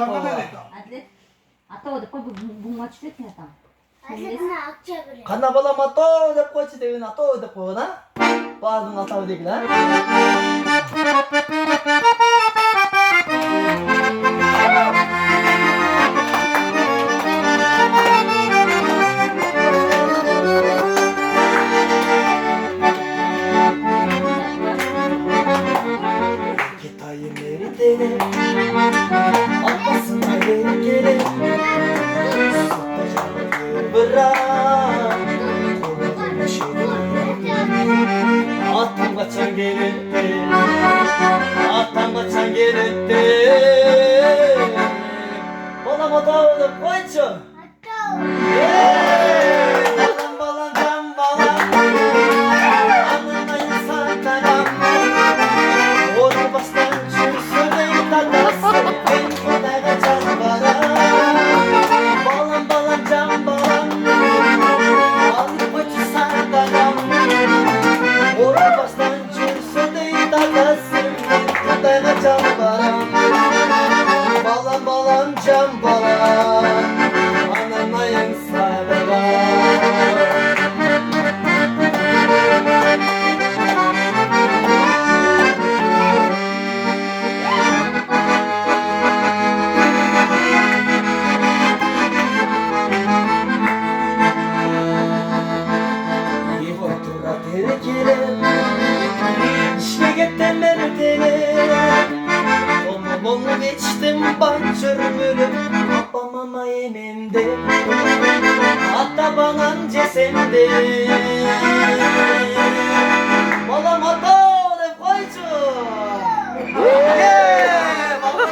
Adlet. Ata o da bu maç değil mi ata? Kana balam ato dep koychi devin ato dep koyna. Bazın atav degiler. Kitayı meritene Atmasına geri gele Sıkacağım bırak Kolum Atam kaçan gelette Atam kaçan gelette Balam atavda koyçu Balam balam cam balam Anına insan tanam Onu bastan çürüsünün tatası Ben kodaga can balam Balam balam cam balam Alıp koyçu san tanam Onu bastan çürüsünün tatası Ben kodaga can balam Balam balam cam balam Anana insan tanam Onu geçtim ben çürümürüm Babama yemimde Hatta bana cesemde Balam hata de koycu Balam